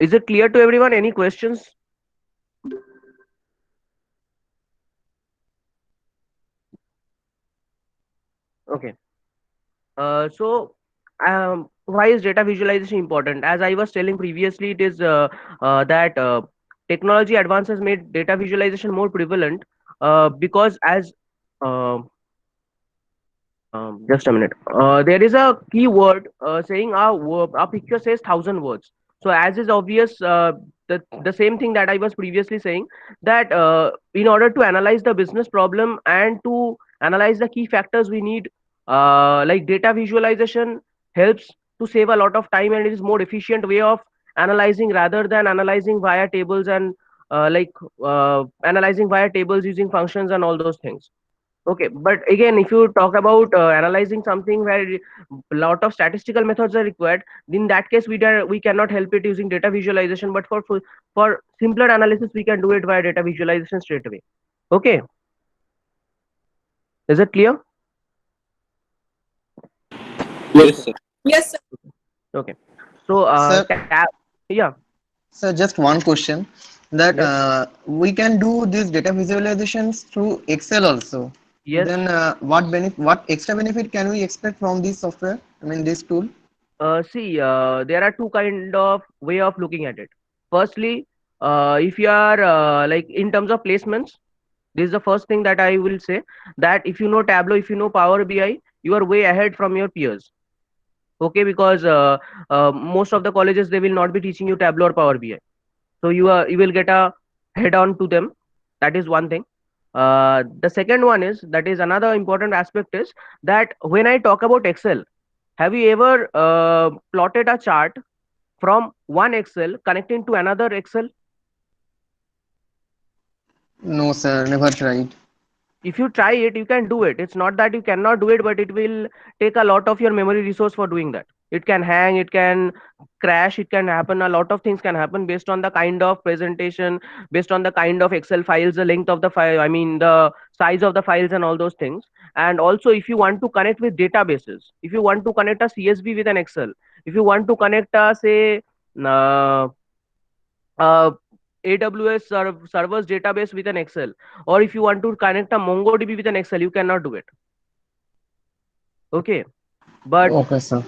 Is it clear to everyone? Any questions? Okay. So, why is data visualization important? As I was telling previously, it is that technology advances made data visualization more prevalent because as uh, just a minute. There is a key word saying our picture says thousand words. So as is obvious, the same thing that I was previously saying, that in order to analyze the business problem and to analyze the key factors, we need like data visualization helps to save a lot of time, and it is more efficient way of analyzing rather than analyzing via tables and analyzing via tables using functions and all those things. Okay, but again, if you talk about analyzing something where a lot of statistical methods are required, in that case we cannot help it using data visualization. But for simpler analysis, we can do it via data visualization straight away. Okay, is it clear? Yes, sir. Yes, sir. Okay, so Sir, yeah, sir, just one question that yes, we can do these data visualizations through Excel also. yes. Then what extra benefit can we expect from this software? I mean this tool? See, there are two kind of way of looking at it. Firstly, if you are like in terms of placements, this is the first thing that I will say, that if you know Tableau, if you know Power BI, you are way ahead from your peers. Okay, because most of the colleges, they will not be teaching you Tableau or Power BI, so you will get a head on to them. That is one thing. The second one is, that is another important aspect, is that when I talk about Excel, have you ever plotted a chart from one Excel connecting to another Excel? No, sir, never tried. If you try it, you can do it. It's not that you cannot do it, but it will take a lot of your memory resource for doing that. It can hang, it can crash, it can happen, a lot of things can happen based on the kind of presentation, based on the kind of Excel files, the length of the file, I mean the size of the files and all those things. And also, if you want to connect with databases, if you want to connect a CSV with an Excel, if you want to connect a say uh, uh, AWS servers database with an Excel, or if you want to connect a MongoDB with an Excel, you cannot do it. Okay, but Okay, sir.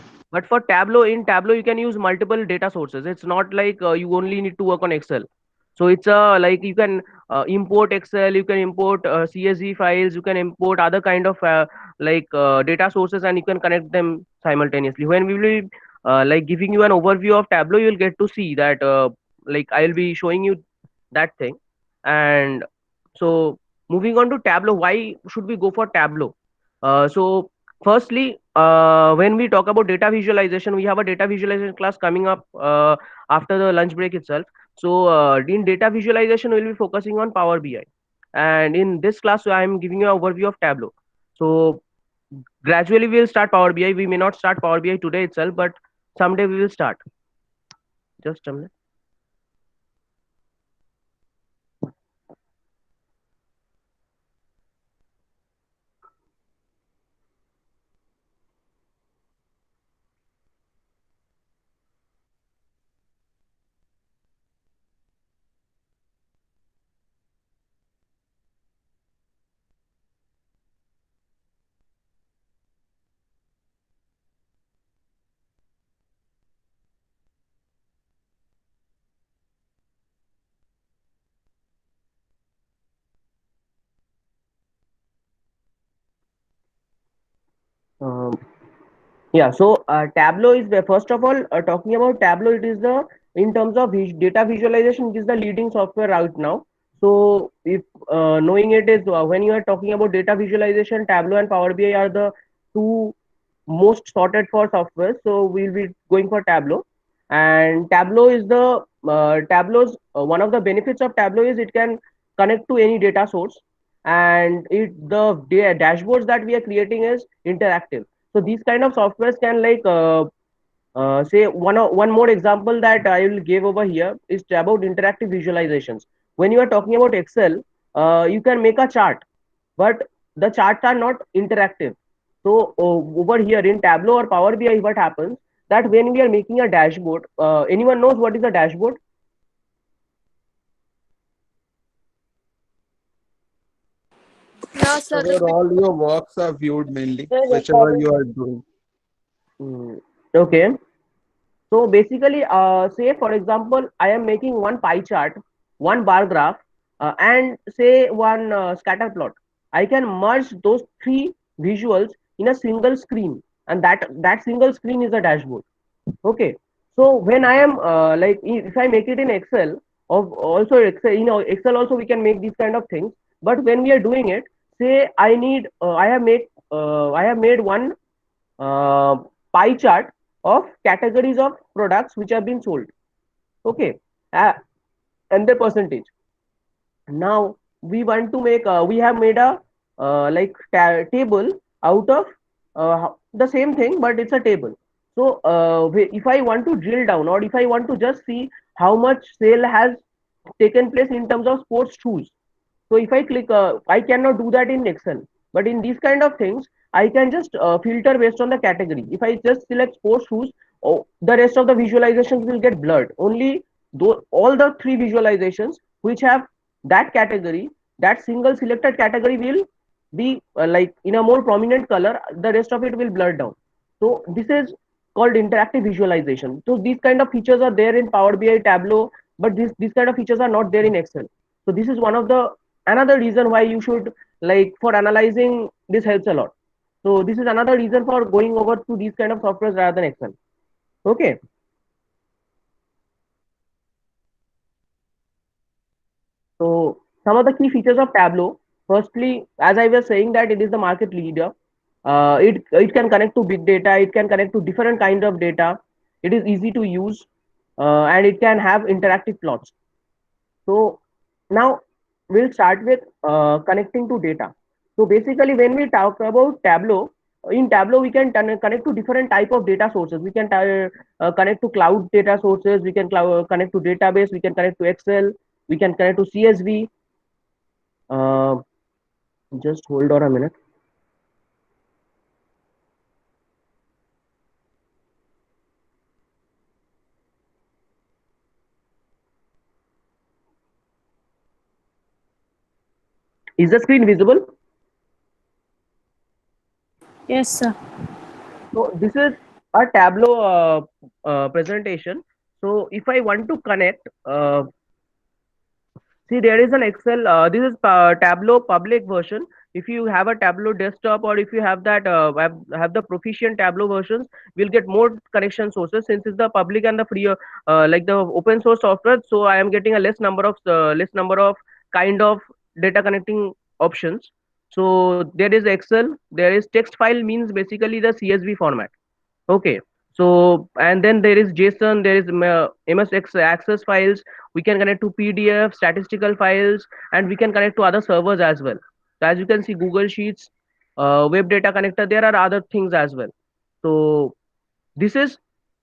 for Tableau, in Tableau you can use multiple data sources. It's not like you only need to work on Excel. So it's like you can import Excel, you can import CSV files, you can import other kind of data sources, and you can connect them simultaneously. When we will like giving you an overview of Tableau, you'll get to see that like I'll be showing you that thing. And so moving on to Tableau, why should we go for Tableau? So firstly, when we talk about data visualization, we have a data visualization class coming up after the lunch break itself. So in data visualization, we'll be focusing on Power BI. And in this class, I am giving you an overview of Tableau. So gradually we'll start Power BI. We may not start Power BI today itself, but someday we will start. Just a minute. Um, Yeah, so Tableau is the first of all talking about Tableau. It is the in terms of data visualization, it is the leading software right now. So if knowing it is when you are talking about data visualization, Tableau and Power BI are the two most sorted for software. So we'll be going for Tableau, and Tableau is the Tableau's one of the benefits of Tableau is it can connect to any data source, and the dashboards that we are creating is interactive. So these kind of softwares can say one more example that I will give over here is about interactive visualizations. When you are talking about Excel, you can make a chart, but the charts are not interactive. So over here in Tableau or Power BI, what happens, that when we are making a dashboard, anyone knows what is a dashboard? Yeah, sir. So where Repeat. all your works are viewed mainly, Yes, yes, whichever you are doing. Okay. So basically, say for example, I am making one pie chart, one bar graph, and say one scatter plot. I can merge those three visuals in a single screen, and that single screen is a dashboard. Okay. So when I am if I make it in Excel, of also Excel, Excel also we can make these kind of things. But when we are doing it, say I have made one uh, pie chart of categories of products which have been sold. Okay, uh, and the percentage. Now we want to make. We have made a table out of the same thing, but it's a table. So if I want to drill down, or if I want to just see how much sale has taken place in terms of sports shoes, so if I click, I cannot do that in Excel. But in these kind of things, I can just filter based on the category. If I just select sports shoes, oh, the rest of the visualizations will get blurred. Only though all the three visualizations which have that category, that single selected category will be in a more prominent color. The rest of it will blur down. So this is called interactive visualization. So these kind of features are there in Power BI, Tableau, but these kind of features are not there in Excel. So this is one of the another reason why you should for analyzing this helps a lot. So this is another reason for going over to these kind of softwares rather than Excel. Okay. So some of the key features of Tableau. Firstly, as I was saying that it is the market leader. It can connect to big data. It can connect to different kind of data. It is easy to use, and it can have interactive plots. So now we'll start with connecting to data. So basically, when we talk about Tableau, in Tableau we can connect to different type of data sources. We can connect to cloud data sources. We can connect to database. We can connect to Excel. We can connect to CSV. Uh, just hold on a minute. Is the screen visible? Yes, sir. So this is a Tableau presentation. So if I want to connect, see, there is an Excel. This is Tableau public version. If you have a Tableau desktop, or if you have that have the proficient Tableau versions, we'll get more connection sources since it's the public and the free, like the open source software. So I am getting a less number of kind of data connecting options. So there is Excel. There is text file means basically the CSV format. Okay. So, and then there is JSON, there is MSX access files. We can connect to PDF, statistical files, and we can connect to other servers as well. So as you can see, Google Sheets, Web Data Connector, there are other things as well. So this is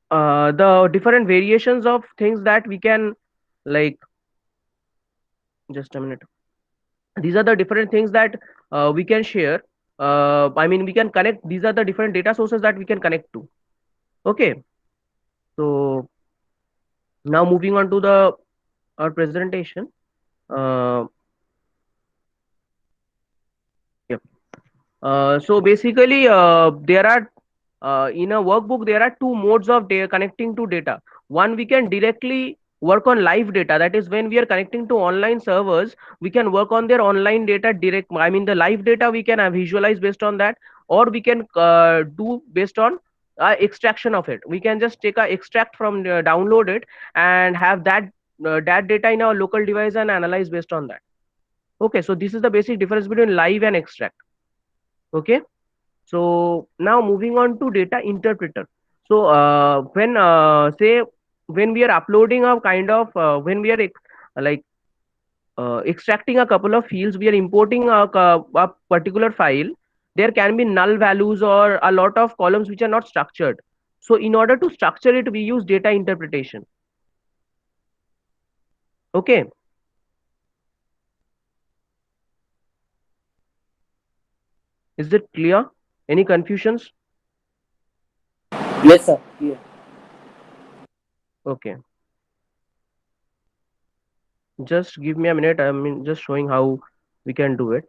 the different variations of things that we can like, just a minute. These are the different things that we can share. I mean, we can connect. These are the different data sources that we can connect to. Okay. So now moving on to the our presentation. Uh, yeah. So basically, there are in a workbook there are two modes of data connecting to data. One, we can directly work on live data. That is when we are connecting to online servers, we can work on their online data direct. I mean the live data we can visualize based on that, or we can do based on extraction of it. We can just take a extract from download it and have that data in our local device and analyze based on that. Okay, so this is the basic difference between live and extract. Okay, so now moving on to data interpreter. So when say when we are uploading a kind of when we are like extracting a couple of fields, we are importing a particular file. There can be null values or a lot of columns which are not structured. So in order to structure it, we use data interpretation. Okay, is it clear? Any confusions? Yes, sir. Yeah. Okay, just give me a minute. I mean, just showing how we can do it.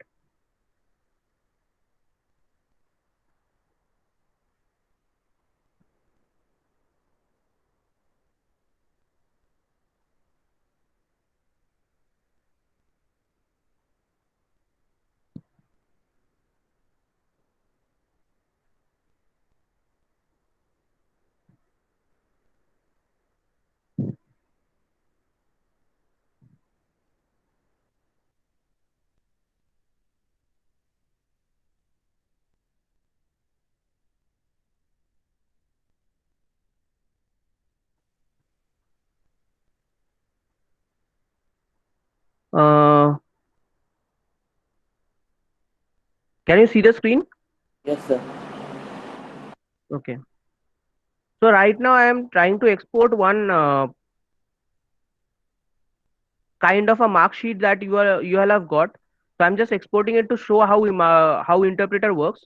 Uh, can you see the screen? Yes, sir. Okay. So right now I am trying to export one kind of a mark sheet that you all have got. So I'm just exporting it to show how interpreter works.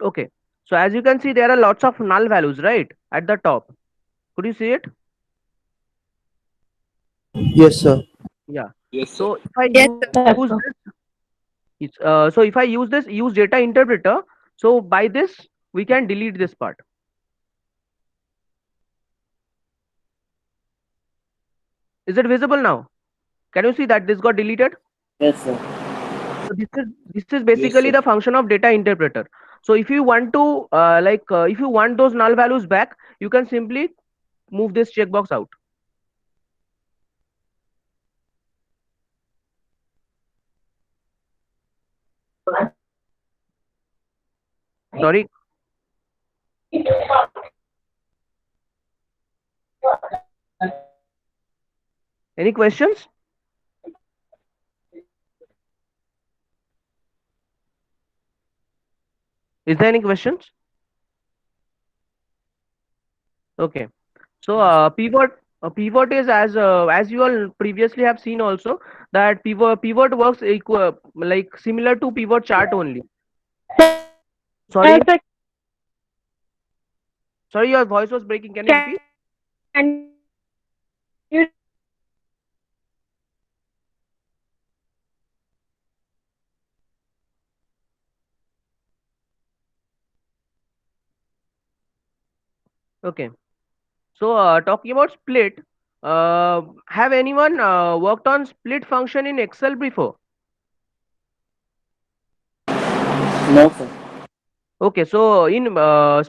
Okay. So as you can see, there are lots of null values, right, at the top. Could you see it? Yes, sir. Yeah. Yes, sir. So if I Yes, use sir. so if I use this use data interpreter, so by this we can delete this part. Is it visible now? Can you see that this got deleted? Yes, sir. So this is Yes, basically sir. the function of data interpreter. So if you want to if you want those null values back, you can simply move this checkbox out. Sorry, any questions? Is there any questions? Okay. So pivot is as you all previously have seen also that pivot works equal like similar to pivot chart only. Sorry, Sir, sorry, your voice was breaking. Can you repeat? can you Okay. So talking about split, have anyone worked on split function in Excel before? No, sir. Okay, so in the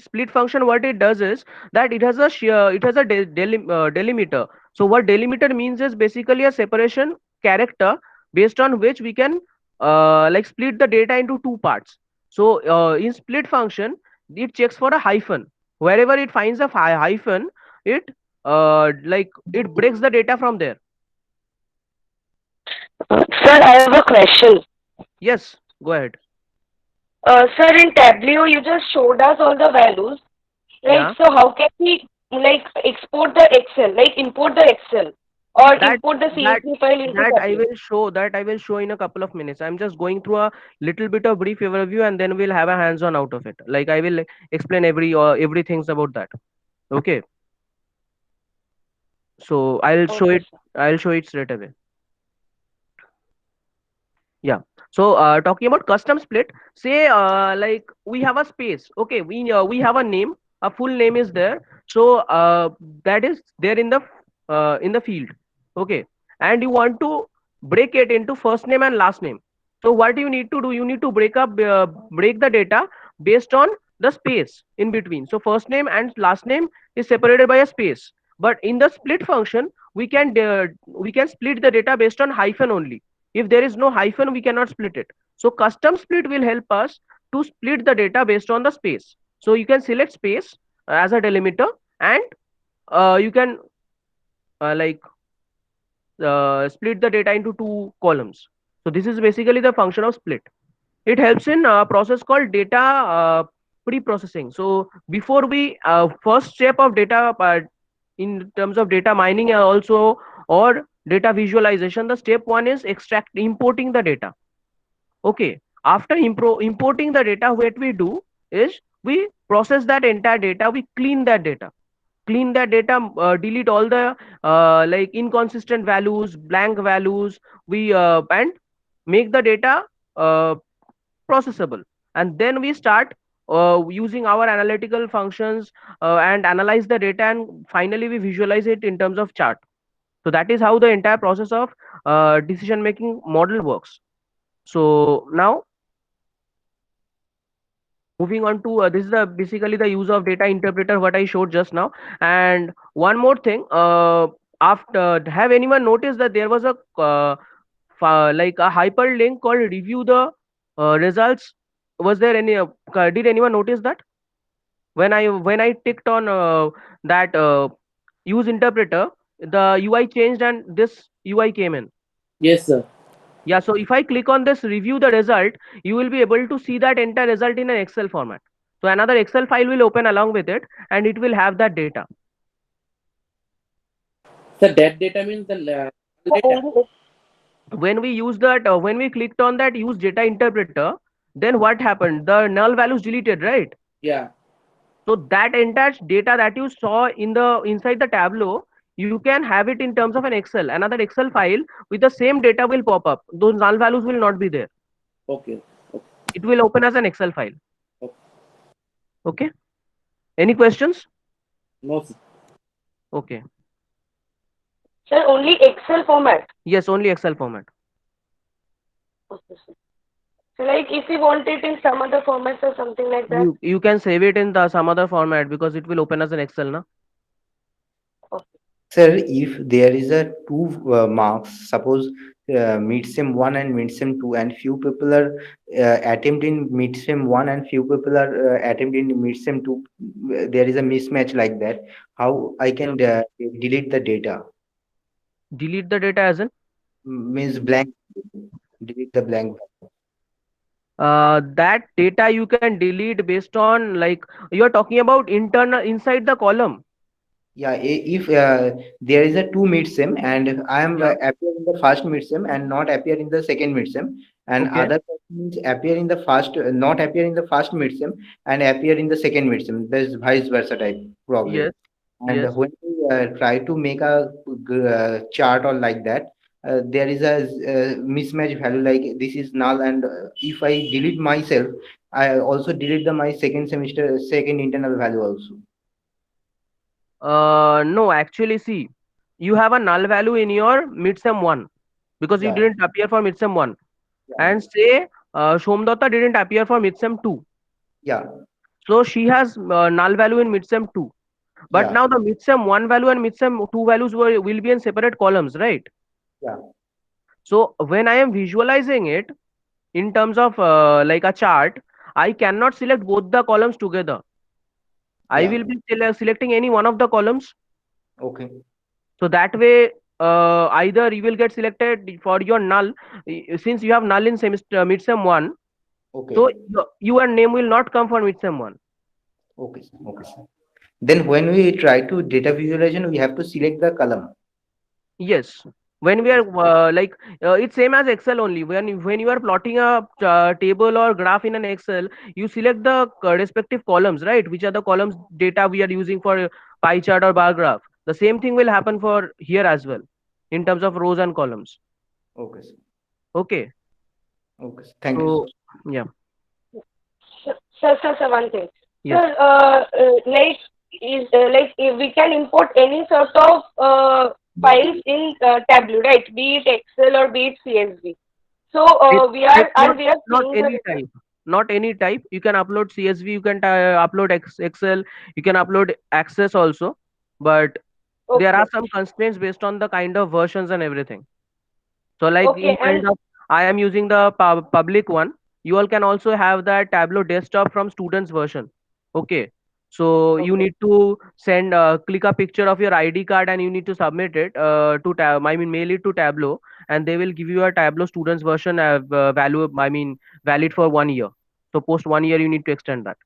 split function, what it does is that it has a delimiter. So what delimiter means is basically a separation character based on which we can like split the data into two parts. So in split function, it checks for a hyphen. Wherever it finds a hyphen, it like it breaks the data from there. Sir, I have a question. Yes, go ahead. Sir, in Tableau, you just showed us all the values, right? Yeah. So how can we like export the Excel, like import the Excel or that import the that CSV file into Tableau? that I will show in a couple of minutes. I'm just going through a little bit of brief overview and then we'll have a hands-on out of it. Like I will explain everything about that. Okay. So Okay, sir. I'll show it straight away. Yeah. So talking about custom split, say like we have a space. Okay, we have a name. a full name is there. So that is there in the field. Okay, and you want to break it into first name and last name. So what you need to do, you need to break the data based on the space in between. So first name and last name is separated by a space, but in the split function we can split the data based on hyphen only. If there is no hyphen, we cannot split it. So custom split will help us to split the data based on the space. So you can select space as a delimiter, and you can like split the data into two columns. So this is basically the function of split. It helps in a process called data pre-processing. So before we first step of data in terms of data mining also, or data visualization, the step one is importing the data. Okay, after importing the data, what we do is we process that entire data, we clean that data, delete all the like inconsistent values, blank values, we and make the data uh, processable, and then we start using our analytical functions and analyze the data, and finally we visualize it in terms of chart. So that is how the entire process of decision making model works. So now moving on to this is basically the use of data interpreter what I showed just now. And one more thing, after have anyone noticed that there was a like a hyperlink called review the results? Was there any did anyone notice that when I ticked on that use interpreter, the UI changed and this UI came in? Yes, sir. Yeah, so if I click on this review the result, you will be able to see that entire result in an Excel format. So another Excel file will open along with it, and it will have that data. So that data means the data. When we use that, when we clicked on that use data interpreter, then what happened? The null values deleted, right? Yeah. So that entire data that you saw in the inside the Tableau, you can have it in terms of an Excel. Another Excel file with the same data will pop up. Those null values will not be there. Okay. Okay. It will open as an Excel file. Okay. Okay. Any questions? No, sir. Okay. Sir, only Excel format. Yes, only Excel format. Okay, sir. So like if we want it in some other formats or something like that. You can save it in the some other format because it will open as an Excel, na? Okay. Sir, if there is a two marks, suppose midsem 1 and midsem 2, and few people are attempting midsem 1 and few people are attempting midsem 2, there is a mismatch like that. How I Yeah. can delete the data? Delete the data as in Means blank, delete the blank. that data you can delete based on, like, you are talking about internal inside the column. Yeah, if there is a two midsem and I am Yeah. appear in the first midsem and not appear in the second midsem, and Okay. other person is appear in the first, not appear in the first midsem and appear in the second midsem. There's vice versa type problem. Yes. And Yes. when we try to make a chart or like that, there is a mismatch value like this is null, and if I delete myself, I also delete the my second semester second internal value also. No, actually, see, you have a null value in your midsem 1 because you Yeah, didn't appear for midsem 1, yeah, and say Shomdata didn't appear for midsem 2. yeah, So she has null value in midsem 2. But yeah, now the midsem 1 value and midsem 2 values will be in separate columns, right? yeah. So when I am visualizing it in terms of like a chart, I cannot select both the columns together. I Yeah, will be selecting any one of the columns. okay, So that way, either you will get selected for your null, since you have null in semester midsem 1. So okay, your name will not come for midsem 1. okay, sir, okay, sir. Then when we try to data visualization, we have to select the column. Yes, when we Okay, are it's same as Excel only. When you are plotting a table or graph in an Excel, you select the respective columns, right? Which are the columns data we are using for pie chart or bar graph. The same thing will happen for here as well, in terms of rows and columns. okay, sir. Okay, Okay, sir. Thank you, sir. so yeah, Sir, one thing. Yes. Sir, like like if we can import any sort of files in Tableau, right? Be it Excel or be it CSV. So It, we it's are not and we are not seeing the any result. type. Not any type. You can upload CSV. You can upload Excel. You can upload Access also. But there are Okay, some constraints based on the kind of versions and everything. So like okay, in kind of, I am using the public one. You all can also have that Tableau desktop from students version. Okay. So you okay, need to send click a picture of your ID card and you need to submit it to I mean mail it to Tableau, and they will give you a Tableau students version value, I mean valid for 1 year. So post 1 year you need to extend that.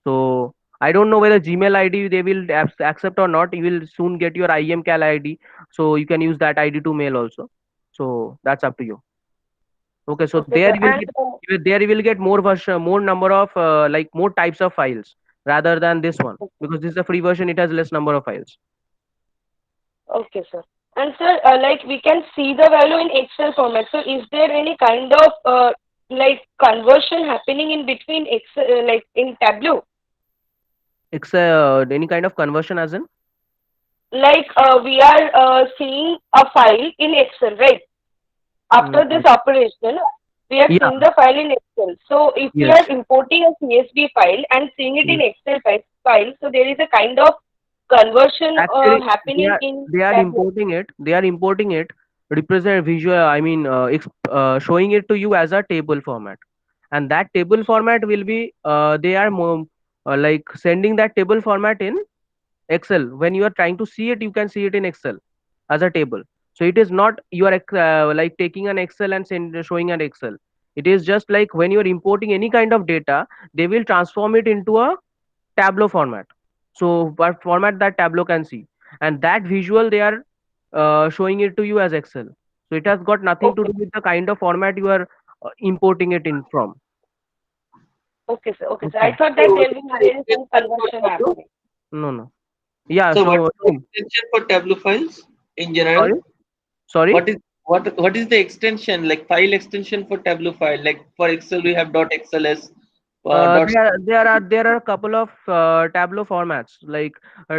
So I don't know whether Gmail ID they will accept or not. You will soon get your IMCAL ID, so you can use that ID to mail also. So that's up to you. Okay, so okay, sir. And there you will get more version, more number of like more types of files rather than this one, because this is a free version. It has less number of files. okay, sir. And sir, like we can see the value in Excel format. So is there any kind of like conversion happening in between Excel, like in Tableau? It's any kind of conversion as in. Like we are seeing a file in Excel, right? After Mm, this operation, we are yeah. seeing the file in Excel. So if we Yes. are importing a CSV file and seeing it in Yes. Excel file, so there is a kind of conversion Actually, happening in they are Tableau. importing it. They are importing it. Represent visual. I mean, showing it to you as a table format, and that table format will be they are more like sending that table format in Excel. When you are trying to see it, you can see it in Excel as a table. So it is not you are like taking an Excel and showing an Excel. It is just like when you are importing any kind of data, they will transform it into a Tableau format. So what format that Tableau can see, and that visual they are showing it to you as Excel. So it has got nothing to Okay, do with the kind of format you are importing it in from. okay, sir. Okay, sir. I Okay. thought that there is some conversion happening. No, no. Yeah. So what So is the extension for Tableau files in general? sorry, sorry. What is the extension, like file extension for Tableau file? Like for Excel we have .xls, dot. There are a couple of Tableau formats. Like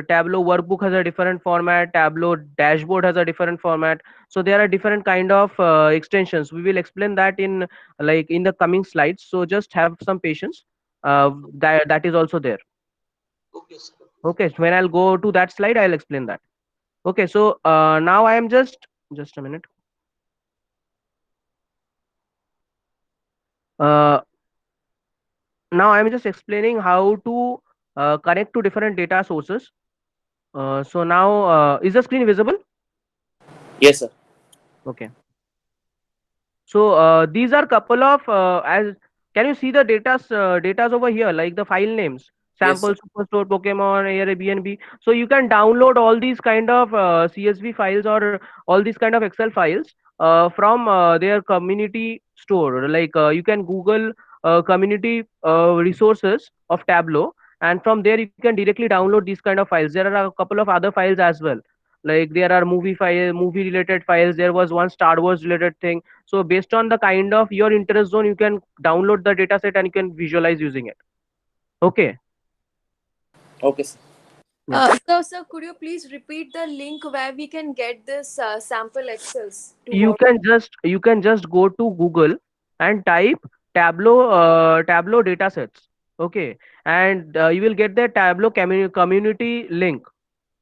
Tableau workbook has a different format. Tableau dashboard has a different format. So there are different kind of extensions. We will explain that in like in the coming slides. So just have some patience. That is also there. Okay, sir. Okay. So when I'll go to that slide, I'll explain that. Okay. So now I am just a minute. Uh, Now I'm just explaining how to connect to different data sources. So now, is the screen visible? Yes, sir. Okay. So these are couple of as can you see the datas over here, like the file names, Yes, sample, sir. superstore, Pokemon, Airbnb. So you can download all these kind of CSV files or all these kind of Excel files from their community store. Like you can Google community resources of Tableau, and from there you can directly download these kind of files. There are a couple of other files as well. Like there are movie related files. There was one Star Wars related thing. So based on the kind of your interest zone, you can download the data set and you can visualize using it. Okay. Okay, sir. Yeah. So, could you please repeat the link where we can get this sample excels to You work? can just go to Google and type Tableau data sets. Okay. And you will get the Tableau community link.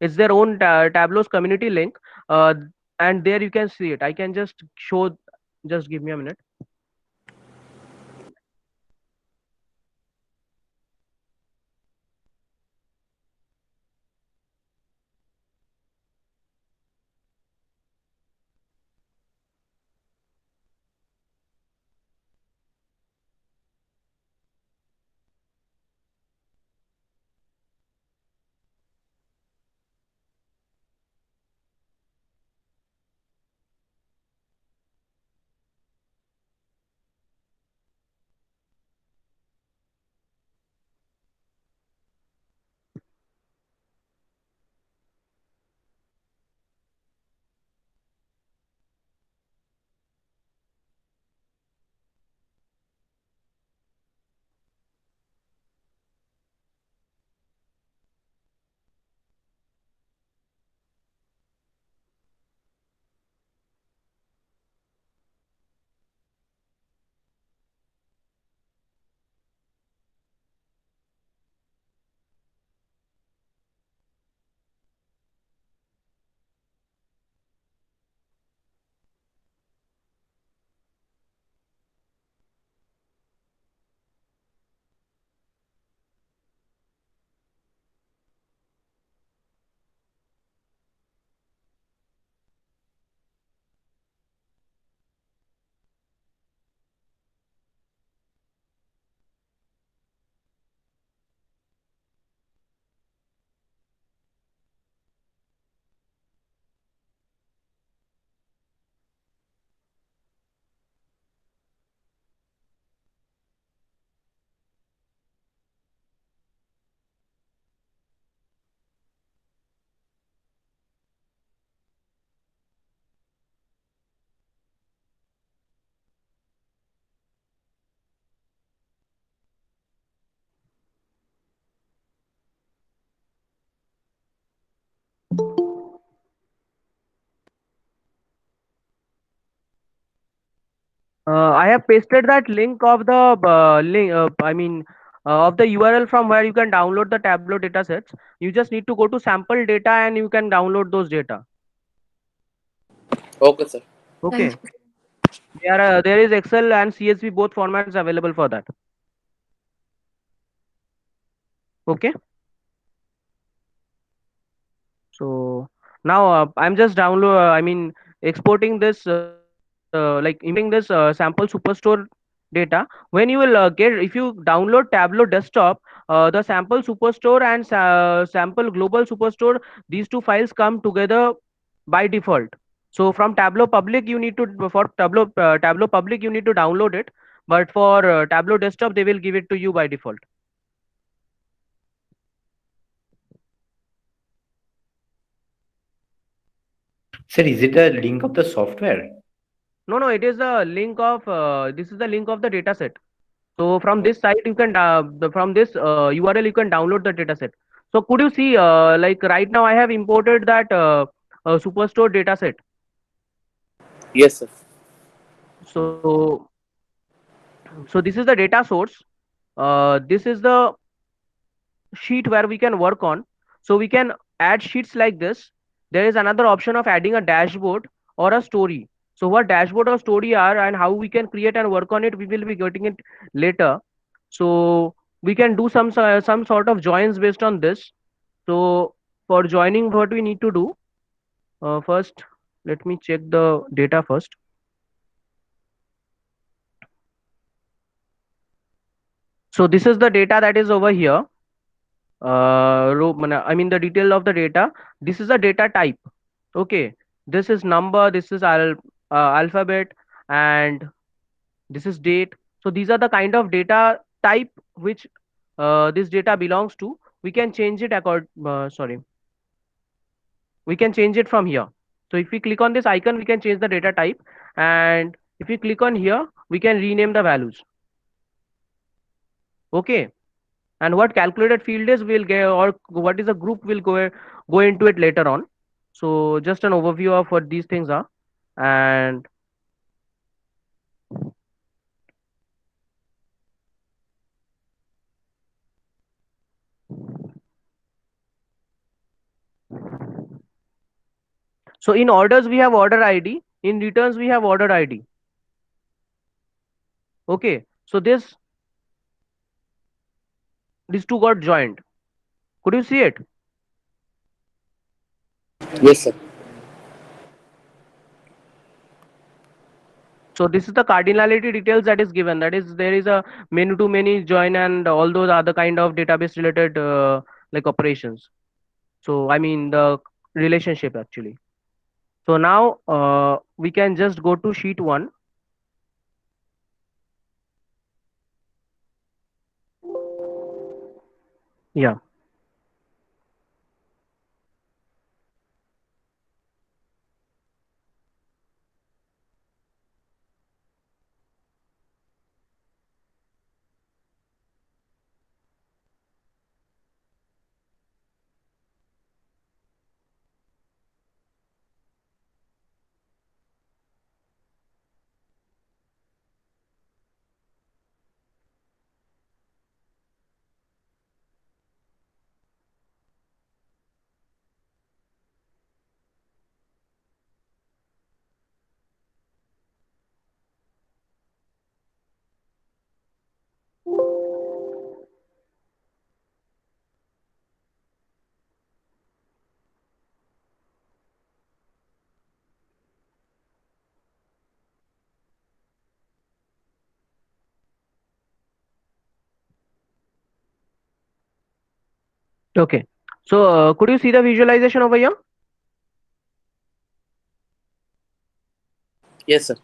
It's their own Tableau's community link. Uh, and there you can see it. I can just show, just give me a minute. I have pasted that link of the link. Of the URL from where you can download the Tableau datasets. You just need to go to sample data and you can download those data. Okay, sir. Okay. There is Excel and CSV both formats available for that. Okay. So now I'm just exporting this importing this sample superstore data. When you will if you download Tableau desktop, the sample superstore and sample global superstore, these two files come together by default. So from Tableau public you need to for Tableau public you need to download it, but for Tableau desktop they will give it to you by default. Sir, is it a link of the software? No, it is the link of this is the link of the dataset. So from this site you can from this URL you can download the dataset. So could you see like right now I have imported that Superstore dataset. Yes, sir. So so this is the data source. This is the sheet where we can work on. So we can add sheets like this. There is another option of adding a dashboard or a story. So what dashboard or story are and how we can create and work on it, we will be getting it later. So we can do some sort of joins based on this. So for joining, what we need to do first, let me check the data first. So this is the data that is over here. The detail of the data. This is a data type. Okay, this is number, this is alphabet, and this is date. So these are the kind of data type which this data belongs to. We can change it we can change it from here. So if we click on this icon, we can change the data type, and if we click on here, we can rename the values. Okay, and what calculated field is we'll get, or what is a group, we'll go into it later on. So just an overview of what these things are. And so in orders we have order ID, in returns we have order ID. Okay, so these two got joined. Could you see it? Yes, sir. So this is the cardinality details that is given. That is, there is a many to many join and all those other kind of database related like operations. So I mean the relationship actually. So now we can just go to sheet 1. Yeah. Okay. So could you see the visualization over here? Yes, sir.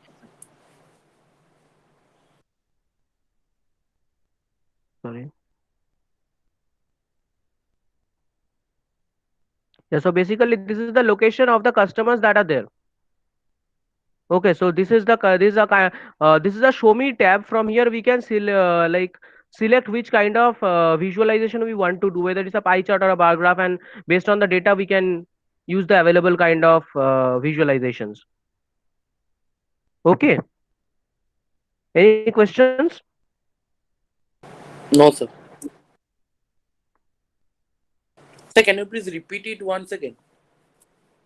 Sorry. Yeah. So basically, this is the location of the customers that are there. Okay. So this is this is a show me tab. From here, we can select which kind of visualization we want to do, whether it's a pie chart or a bar graph, and based on the data, we can use the available kind of visualizations. Okay. Any questions? No, sir. Sir, can you please repeat it once again?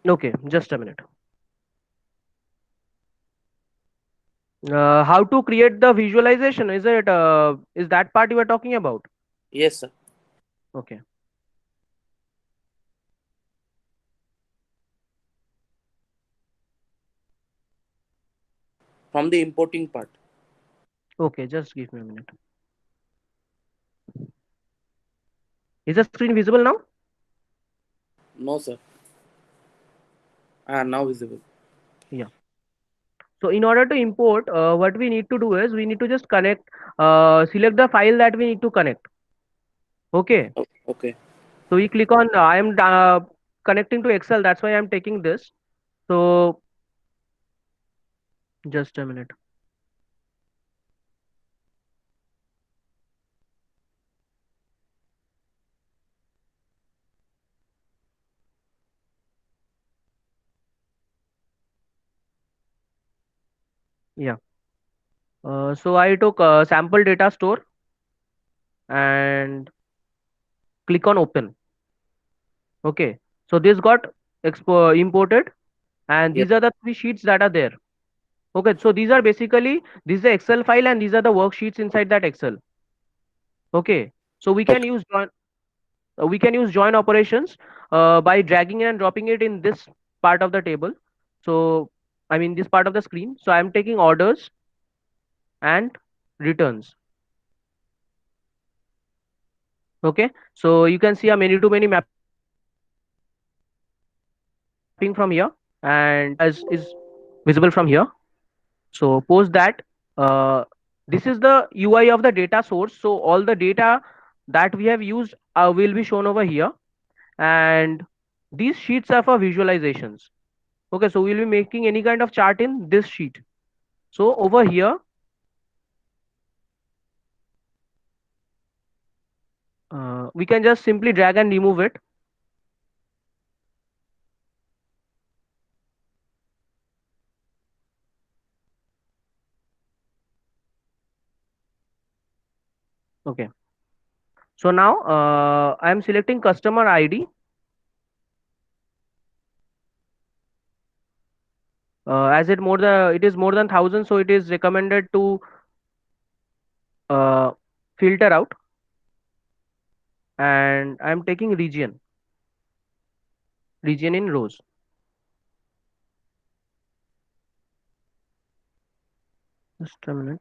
Okay, just a minute. How to create the visualization? Is that part you are talking about? Yes, sir. Okay. From the importing part. Okay, just give me a minute. Is the screen visible now? No, sir. Ah, now visible. Yeah. So in order to import, what we need to do is we need to just connect, select the file that we need to connect. Okay. Okay. So we click on, I am connecting to Excel. That's why I'm taking this. So just a minute. Yeah. So I took sample data store and click on open. Okay. So this got imported, and Yes. these are the three sheets that are there. Okay. So these are basically, this is the Excel file and these are the worksheets inside that Excel. Okay. So Okay. we can use join operations by dragging and dropping it in this part of the table. So I mean this part of the screen. So I'm taking orders and returns. Okay. So you can see a many to many mapping from here, and this is visible from here. So post that, uh, this is the UI of the data source. So all the data that we have used will be shown over here, and these sheets are for visualizations. Okay, so we'll be making any kind of chart in this sheet. So over here, we can just simply drag and remove it. Okay. So now I am selecting customer ID. As it is more than 1,000, so it is recommended to uh, filter out, and I am taking region in rows. Just a minute.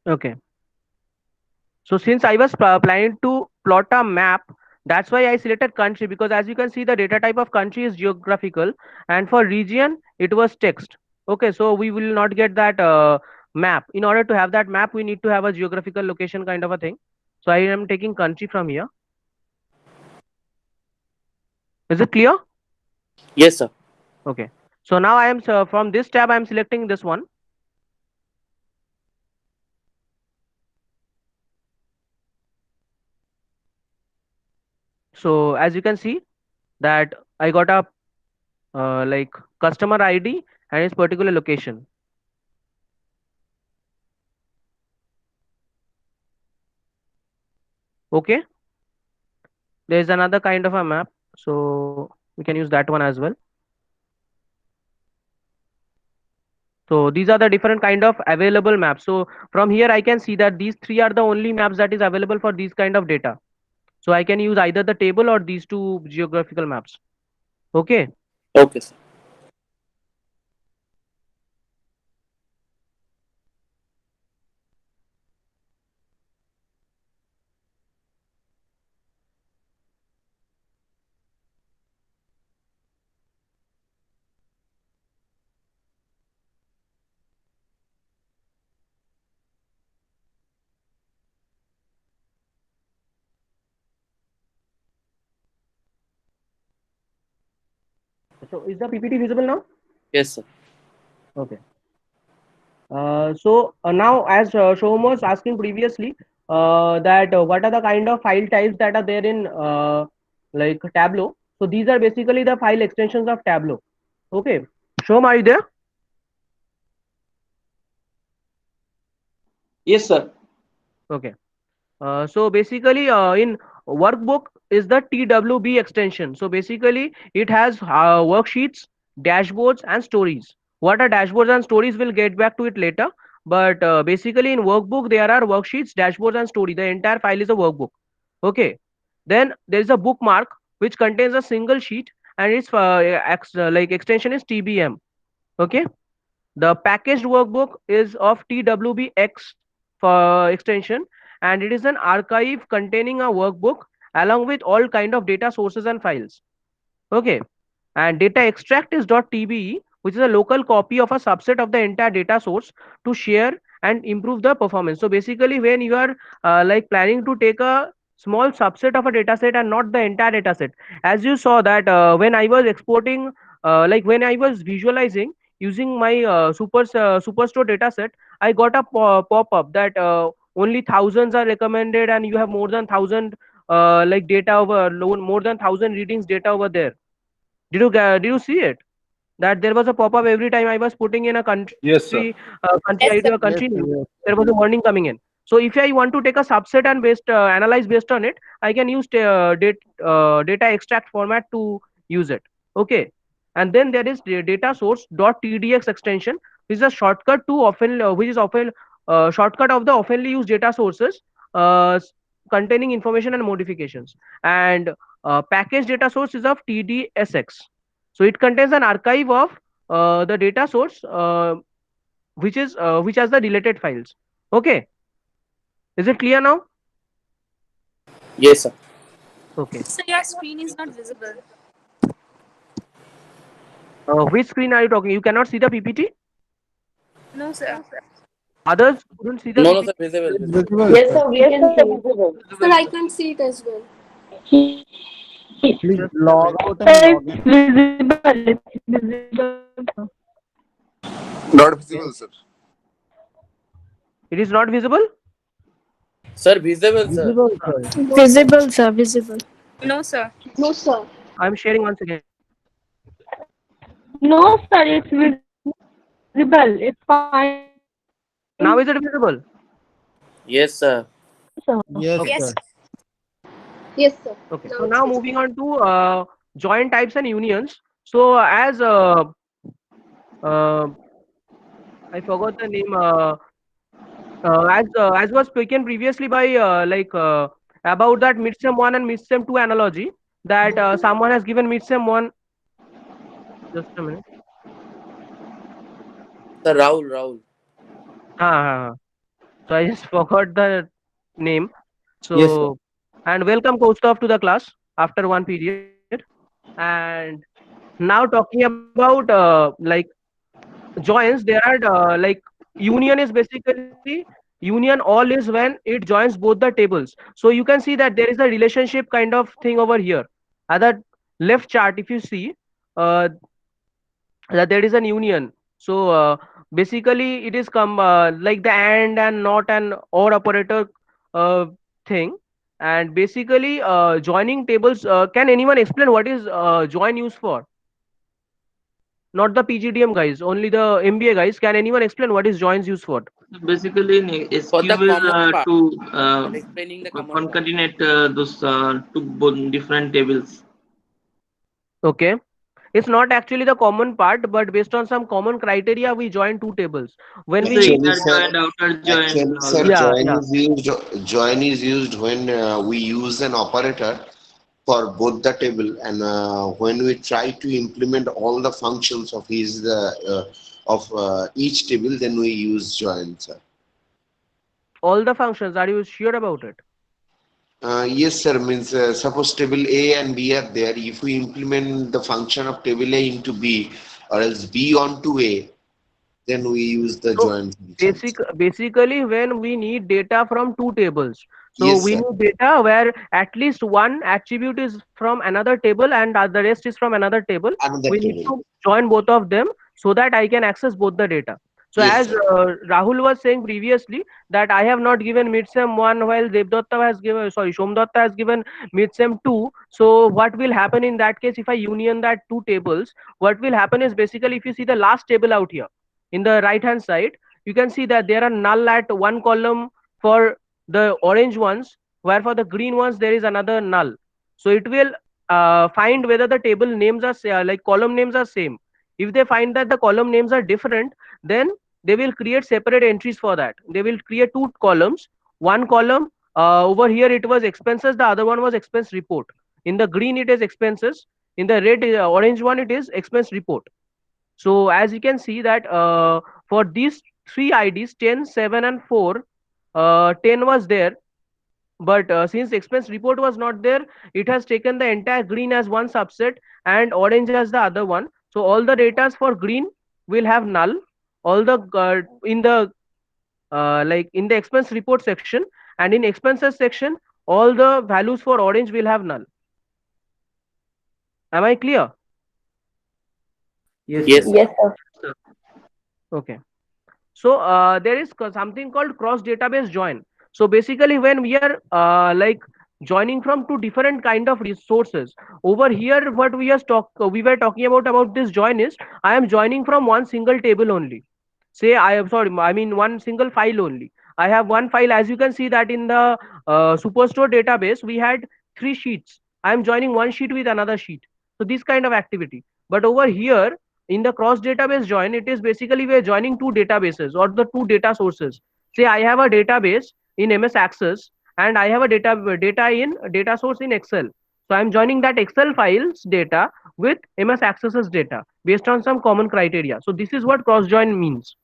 Okay. So since I was planning to plot a map, that's why I selected country, because as you can see the data type of country is geographical, and for region it was text. Okay, so we will not get that map. In order to have that map, we need to have a geographical location kind of a thing. So I am taking country from here. Is it clear? Yes, sir. Okay. So now I am from this tab I am selecting this one. So as you can see that I got a like customer ID and its particular location. Okay. There is another kind of a map, so we can use that one as well. So these are the different kind of available maps. So from here I can see that these three are the only maps that is available for these kind of data. So I can use either the table or these two geographical maps. Okay. Okay, sir. So is the PPT visible now? Yes, sir. Okay. Now, as Shom was asking previously, that what are the kind of file types that are there in like Tableau? So these are basically the file extensions of Tableau. Okay. Shom, are you there? Yes, sir. Okay. So basically, in workbook is the TWB extension. So basically, it has worksheets, dashboards, and stories. What are dashboards and stories? We'll get back to it later. But basically, in workbook, there are worksheets, dashboards, and story. The entire file is a workbook. Okay. Then there is a bookmark which contains a single sheet, and its like extension is TBM. Okay. The packaged workbook is of TWBX for extension, and it is an archive containing a workbook along with all kind of data sources and files. Okay. And data extract is .tbe, which is a local copy of a subset of the entire data source to share and improve the performance. So basically, when you are like planning to take a small subset of a data set and not the entire data set, as you saw that when I was exporting, like when I was visualizing using my superstore data set, I got a pop-up that only thousands are recommended and you have more than thousand like data over more than thousand readings data over there. Did you see it? That there was a pop-up every time I was putting in a country, Yes, sir. country Yes, ID sir. or country Yes, sir. name. Yes. There was a warning coming in. So if I want to take a subset and analyze based on it, I can use data extract format to use it. Okay, and then there is the data source .tdx extension, which is a shortcut to often which is often shortcut of the oftenly used data sources containing information and modifications. And package data source is of TDSX. So it contains an archive of the data source which has the deleted files. Okay, is it clear now? Yes, sir. Okay. So your screen is not visible. Which screen are you talking? You cannot see the PPT. No, sir. Others couldn't see the No, no, PPT. sir. Visible, It's visible. visible, Yes, sir. sir, we can see it. Sir, I can see it as well. Please Just a log minute. out and log in. Visible. It's visible. Not visible, sir. It is not visible. Sir, visible, sir. Visible, sir. Visible, sir. Visible. No, sir. No, sir. I'm sharing once again. No, sir, it's visible. It's fine. Now is it visible? Yes, sir. Yes, Okay. Yes. sir. Yes, sir. Okay. Now So it's now visible. moving on to join types and unions. So as uh, I forgot the name. As was spoken previously by about that midsem 1 and midsem 2 analogy, that someone has given midsem 1. Just a minute. Sir, Rahul, Rahul. Ah. So I just forgot the name. Yes, sir. So, and welcome Kostov to the class after one period. And now talking about joins, there are union is basically union all is when it joins both the tables. So you can see that there is a relationship kind of thing over here. At the left chart, if you see, uh, that there is an union. So basically it is like the and not and or operator uh, thing. And basically joining tables, can anyone explain what is join used for? Not the PGDM guys, only the MBA guys. Can anyone explain what is joins used for? Basically, in For the SQL common part. to For explaining the common part. concatenate those two different tables. Okay, it's not actually the common part, but based on some common criteria we join two tables when It's we the need. Actually, inner sir, joined, outer joined, all sir, that. Yeah, join yeah. is used. Join is used when we use an operator for both the table, and when we try to implement all the functions of each table, then we use join, sir. All the functions, are you sure about it? Yes, sir. Means suppose table A and B are there. If we implement the function of table A into B, or else B onto A, then we use the So join function. basically when we need data from two tables, So Yes, we sir. need data where at least one attribute is from another table and the rest is from another table. Another We need table. to join both of them so that I can access both the data. So Yes, as sir. Rahul was saying previously that I have not given midsem 1 while Devdatta has given, sorry, Somdatta has given midsem 2. So what will happen in that case if I union that two tables? What will happen is basically if you see the last table out here in the right hand side, you can see that there are null at one column for the orange ones, where for the green ones there is another null. So it will find whether the table names are like column names are same. If they find that the column names are different, then they will create separate entries for that. They will create two columns. One column over here it was expenses, the other one was expense report. In the green it is expenses, in the red orange one it is expense report. So as you can see that for these three IDs 10, 7 and 4, 10 was there, but since expense report was not there, it has taken the entire green as one subset and orange as the other one. So all the data for green will have null. All the in the like in the expense report section and in expenses section, all the values for orange will have null. Am I clear? Yes, Yes, sir. sir. Yes, sir. Okay. So there is something called cross database join. So basically when we are like joining from two different kind of resources, over here what we were talking about this join is I am joining from one single table only. Say I am sorry, I mean one single file only. I have one file. As you can see that in the Superstore database we had three sheets. I am joining one sheet with another sheet. So this kind of activity. But over here in the cross database join, it is basically we are joining two databases or the two data sources. Say I have a database in MS Access and I have a data in data source in Excel. So I'm joining that Excel files data with MS Access's data based on some common criteria. So this is what cross join means.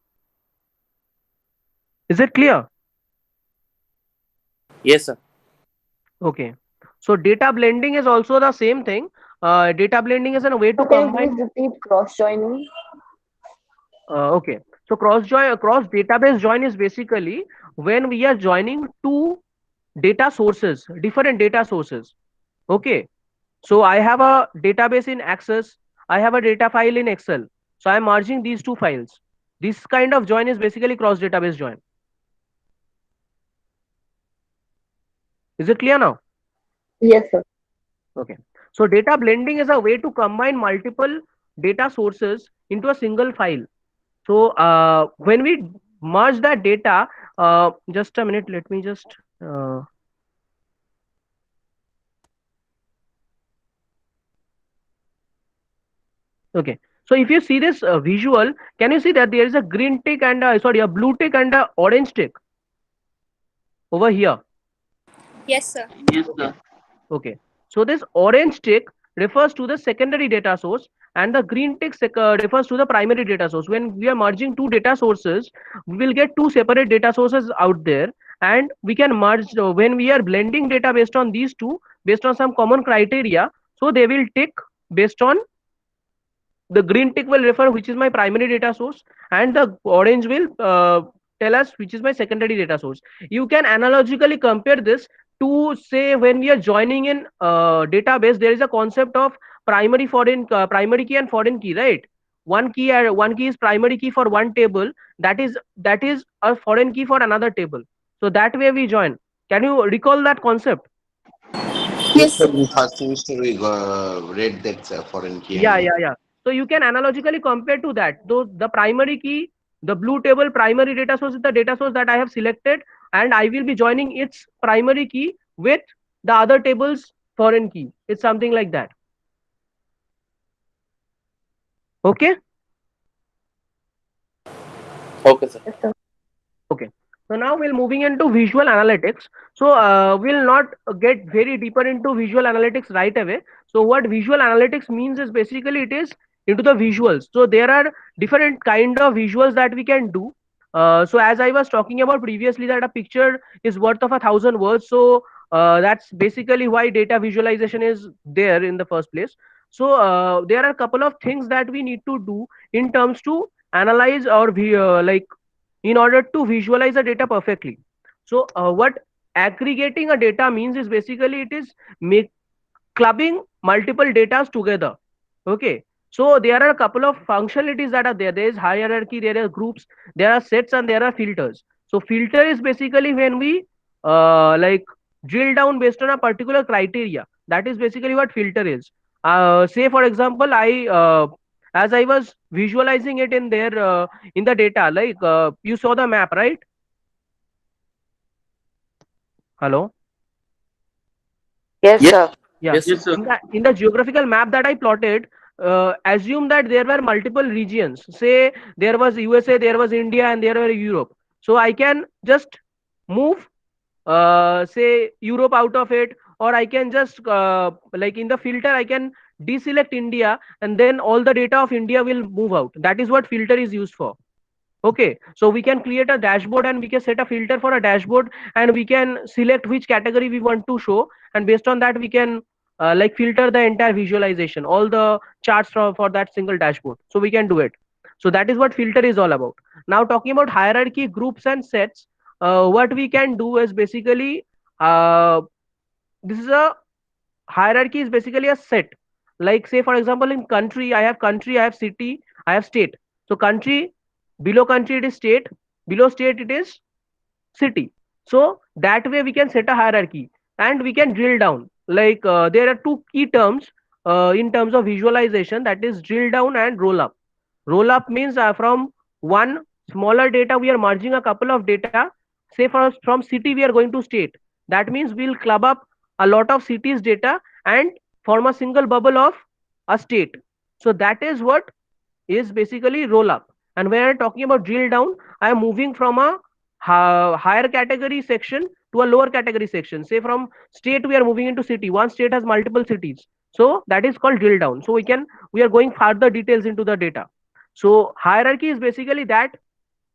Is it clear? Yes, sir. Okay. So data blending is also the same thing. Data blending is a way to So can you combine. please repeat cross joining? Okay. So cross database join is basically when we are joining two data sources, different data sources. Okay. So I have a database in Access, I have a data file in Excel. So I'm merging these two files. This kind of join is basically cross database join. Is it clear now? Yes, sir. Okay. So data blending is a way to combine multiple data sources into a single file. So when we merge that data, just a minute, let me just okay. So if you see this visual, can you see that there is a green tick and sorry, a blue tick and a orange tick over here? Yes, sir. Yes, Okay. sir. Okay. So this orange tick refers to the secondary data source and the green tick refers to the primary data source. When we are merging two data sources, we will get two separate data sources out there and we can merge when we are blending data based on these two, based on some common criteria. So they will tick based on the green tick will refer which is my primary data source and the orange will tell us which is my secondary data source. You can analogically compare this to say when we are joining in database, there is a concept of primary key and foreign key, right? One key is primary key for one table, that is a foreign key for another table. So that way we join. Can you recall that concept? Yes, Yes, sir. sir. In first semester, we read that foreign key Yeah, and yeah, yeah. So you can analogically compare to that. Though the primary key, the blue table primary data source is the data source that I have selected, and I will be joining its primary key with the other table's foreign key. It's something like that. Okay. Okay, sir. Yes, sir. Okay. So now we're moving into visual analytics. So we'll not get very deeper into visual analytics right away. So what visual analytics means is basically it is into the visuals. So there are different kind of visuals that we can do. So as I was talking about previously that a picture is worth of 1,000 words. So that's basically why data visualization is there in the first place. So there are a couple of things that we need to do in terms to analyze or like in order to visualize the data perfectly. So what aggregating a data means is basically it is make clubbing multiple datas together. Okay, so there are a couple of functionalities that are there. There is hierarchy, there are groups, there are sets, and there are filters. So filter is basically when we like drill down based on a particular criteria. That is basically what filter is. Say for example, I as I was visualizing it in there in the data, like you saw the map, right? Hello. Yes, sir. Yeah. Yes, Yes, sir. sir. In the geographical map that I plotted, assume that there were multiple regions. Say there was USA, there was India, and there were Europe. So I can just move, say Europe out of it, or I can just like in the filter I can deselect India, and then all the data of India will move out. That is what filter is used for. Okay, so we can create a dashboard and we can set a filter for a dashboard, and we can select which category we want to show, and based on that we can like filter the entire visualization, all the charts for that single dashboard. So we can do it. So that is what filter is all about. Now talking about hierarchy, groups and sets, what we can do is basically this is a hierarchy is basically a set. Like say for example in country, I have country, I have city, I have state. So country, below country it is state, below state it is city. So that way we can set a hierarchy, and we can drill down. Like there are two key terms in terms of visualization, that is drill down and roll up. Roll up means from one smaller data we are merging a couple of data. Say from city we are going to state. That means we'll club up a lot of cities data and form a single bubble of a state. So that is what is basically roll up. And when I'm talking about drill down, I am moving from a higher category section to a lower category section. Say from state we are moving into city. One state has multiple cities. So that is called drill down. So we are going further details into the data. So hierarchy is basically that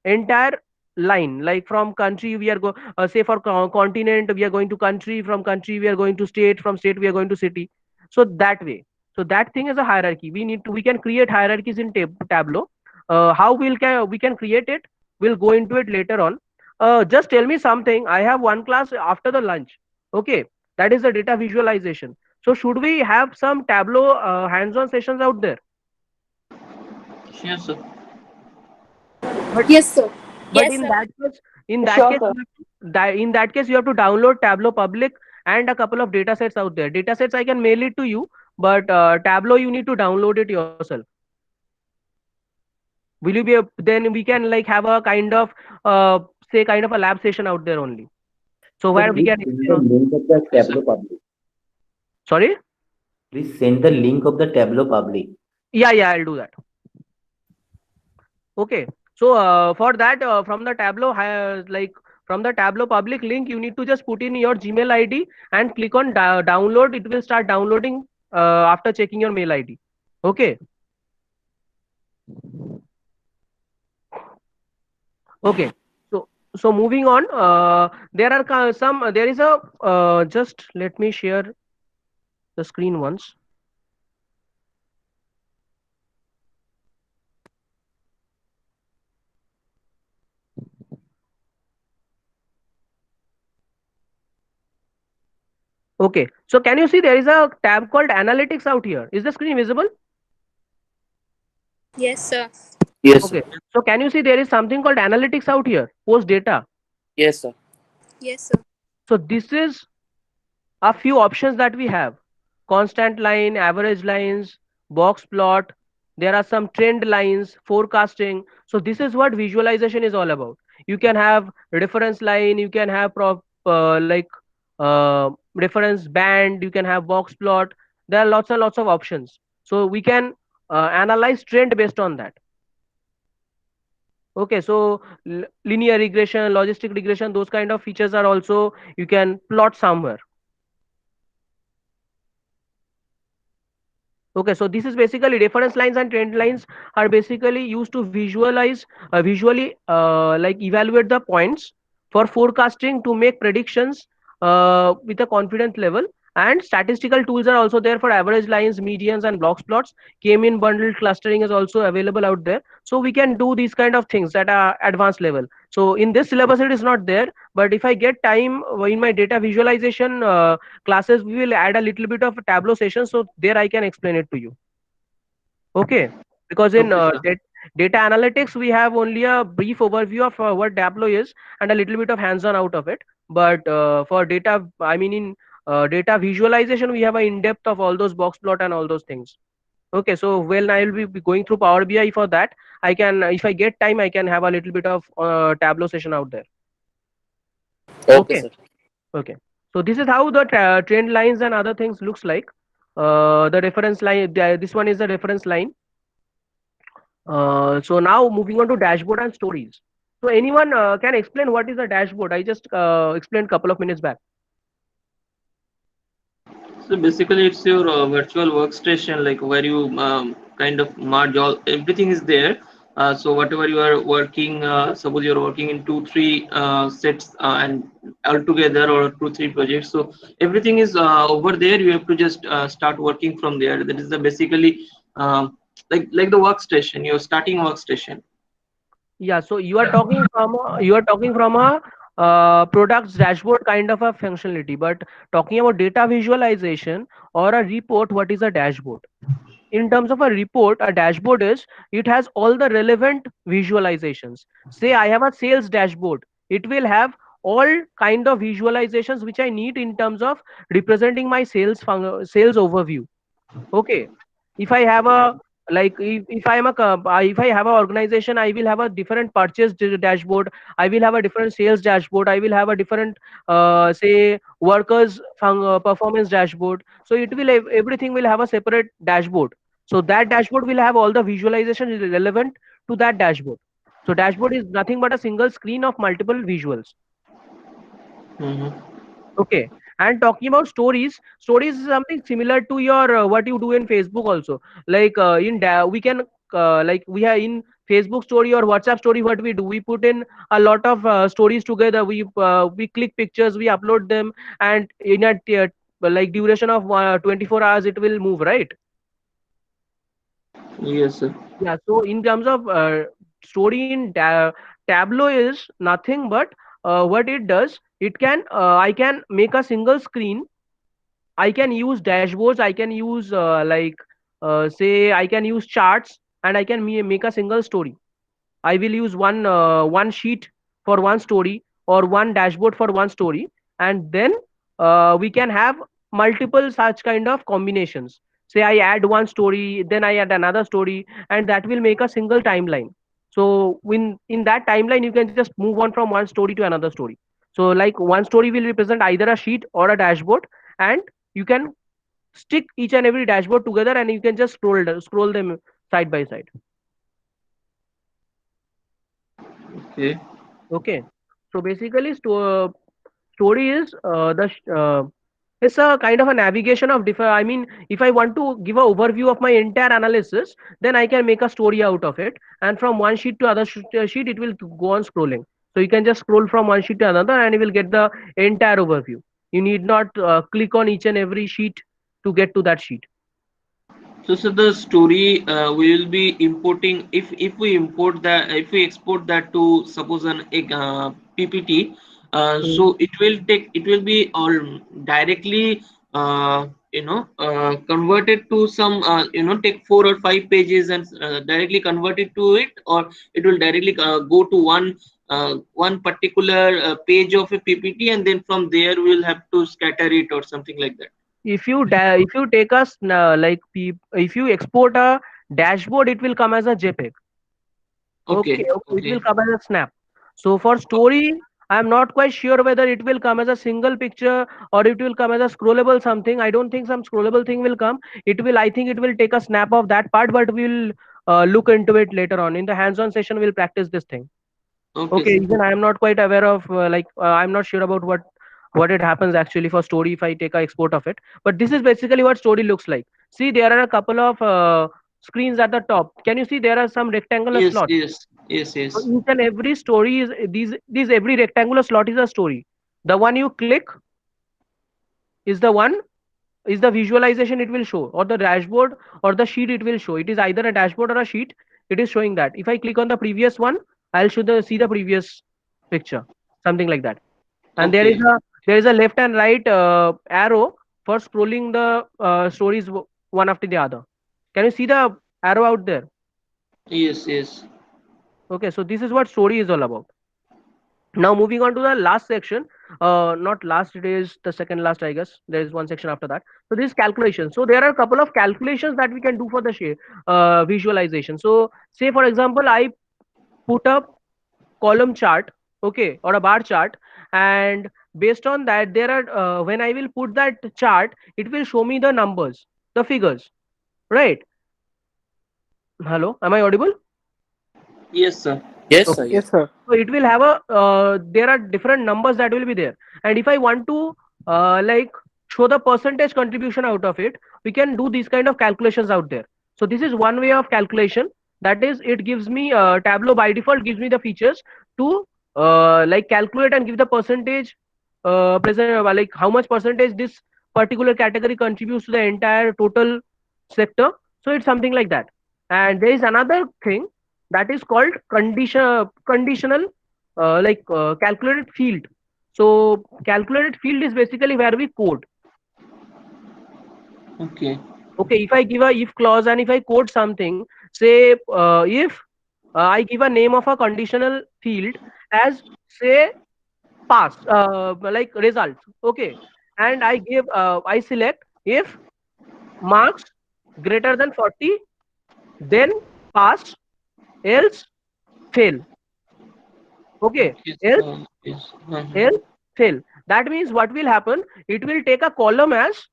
entire line. Like from country we are say for continent we are going to country, from country we are going to state, from state we are going to city. So that way. So that thing is a hierarchy. We can create hierarchies in Tableau. How we can create it, we'll go into it later on. Just tell me something. I have one class after the lunch. Okay, that is the data visualization. So should we have some Tableau hands-on sessions out there? Yes, sir. But Yes, sir. but Yes, in sir. that case, in that Sure, case, sir. in that case, you have to download Tableau public and a couple of data sets out there. Data sets I can mail it to you, but Tableau you need to download it yourself. Will you be then we can like have a kind of say kind of a lab session out there only. So So where we please can send the link of the Yes, sir. Tableau public. sorry? Please send the link of the Tableau public. Yeah, I'll do that. Okay. So for that from the Tableau like from the Tableau public link, you need to just put in your Gmail ID and click on download. It will start downloading after checking your mail ID. Okay. Okay. So moving on, there are there is a just let me share the screen once. Okay, so can you see there is a tab called analytics out here? Is the screen visible? Yes, sir. Yes, sir. Okay, so can you see there is something called analytics out here? Post data. Yes, sir. Yes, sir. So this is a few options that we have: constant line, average lines, box plot. There are some trend lines, forecasting. So this is what visualization is all about. You can have reference line, you can have like reference band, you can have box plot. There are lots and lots of options. So we can analyze trend based on that. Okay, so linear regression, logistic regression, those kind of features are also you can plot somewhere. Okay, so this is basically reference lines and trend lines are basically used to visualize, visually like evaluate the points for forecasting to make predictions with a confidence level. And statistical tools are also there for average lines, medians, and box plots. K-mean bundled clustering is also available out there. So we can do these kind of things at a advanced level. So in this syllabus, it is not there. But if I get time in my data visualization classes, we will add a little bit of a Tableau session. So there I can explain it to you. Okay. Because in Okay, sir. data analytics, we have only a brief overview of what Tableau is and a little bit of hands-on out of it. But for data, I mean, in data visualization, we have an in-depth of all those box plot and all those things. Okay, so well, I will be going through Power BI for that. I can, if I get time, I can have a little bit of Tableau session out there. Okay, Okay, sir. okay. So this is how the trend lines and other things looks like. The reference line, this one is the reference line. So now moving on to dashboard and stories. So anyone can explain what is a dashboard? I just explained couple of minutes back. So basically, it's your virtual workstation, like where you kind of merge all everything is there. So whatever you are working, suppose you're working in two, three sets and all together, or two, three projects. So everything is over there. You have to just start working from there. That is the basically like the workstation, your starting workstation. Yeah, so you are talking from a products dashboard kind of a functionality, but talking about data visualization or a report, what is a dashboard? In terms of a report, a dashboard is it has all the relevant visualizations. Say I have a sales dashboard, it will have all kind of visualizations which I need in terms of representing my sales overview. Okay, if I have a like if I am a if I have an organization, I will have a different purchase dashboard, I will have a different sales dashboard, I will have a different say workers performance dashboard. So it will everything will have a separate dashboard. So that dashboard will have all the visualization relevant to that dashboard. So dashboard is nothing but a single screen of multiple visuals. Mm-hmm. Okay. And talking about stories, stories is something similar to your what you do in Facebook also. Like we can like we are in Facebook story or WhatsApp story. What we do, we put in a lot of stories together. We click pictures, we upload them, and in a like duration of 24 hours, it will move, right? Yes, sir. Yeah. So in terms of story in Tableau is nothing but what it does. It can I can make a single screen. I can use dashboards. I can use say I can use charts, and I can make a single story. I will use one sheet for one story or one dashboard for one story, and then we can have multiple such kind of combinations. Say I add one story, then I add another story, and that will make a single timeline. So when in that timeline, you can just move on from one story to another story. So like one story will represent either a sheet or a dashboard, and you can stick each and every dashboard together, and you can just scroll them side by side. Okay. Okay. So basically, story is it's a kind of a navigation of different. I mean, if I want to give an overview of my entire analysis, then I can make a story out of it, and from one sheet to other sheet, it will go on scrolling. So you can just scroll from one sheet to another, and you will get the entire overview. You need not click on each and every sheet to get to that sheet. So the story we will be importing if we import that if we export that to suppose an PPT. So it will be all directly converted to some take 4 or 5 pages and directly convert it to it, or it will directly go to one particular page of a PPT, and then from there we'll have to scatter it or something like that. If you take us if you export a dashboard, it will come as a JPEG. Okay, Okay, okay, it will okay. come as a snap. So for story, I am not quite sure whether it will come as a single picture or it will come as a scrollable something. I don't think some scrollable thing will come. It will, I think it will take a snap of that part, but we'll look into it later on. In the hands-on session, we'll practice this thing. Okay, Okay, sir. even I am not quite aware of I'm not sure about what it happens actually for story if I take a export of it. But this is basically what story looks like. See, there are a couple of screens at the top. Can you see there are some rectangular Yes, slots? yes, yes, So yes. each and every story is these every rectangular slot is a story. The one you click is the one is the visualization it will show, or the dashboard or the sheet it will show. It is either a dashboard or a sheet. It is showing that. If I click on the previous one, I'll see the previous picture, something like that. And Okay. there is a left and right arrow for scrolling the stories one after the other. Can you see the arrow out there? Yes, yes. Okay, so this is what story is all about. Now moving on to the last section, not last, it is the second last, I guess. There is one section after that. So this is calculation. So there are a couple of calculations that we can do for the visualization. So say for example, I put a column chart, okay, or a bar chart, and based on that, there are when I will put that chart, it will show me the numbers, the figures, right? Hello, am I audible? Yes, sir. Yes, Okay. sir. Yes, Yes. sir. So it will have a there are different numbers that will be there, and if I want to like show the percentage contribution out of it, we can do these kind of calculations out there. So this is one way of calculation, that is it gives me Tableau by default gives me the features to like calculate and give the percentage present, like how much percentage this particular category contributes to the entire total sector. So it's something like that. And there is another thing that is called conditional calculated field. So calculated field is basically where we code. Okay. Okay, if I give a if clause and if I code something, say if I give a name of a conditional field as, say, pass, like result, okay, and I select if marks greater than 40, then pass, else fail. Okay, Okay, else so yes. else fail. That means what will happen? It will take a column as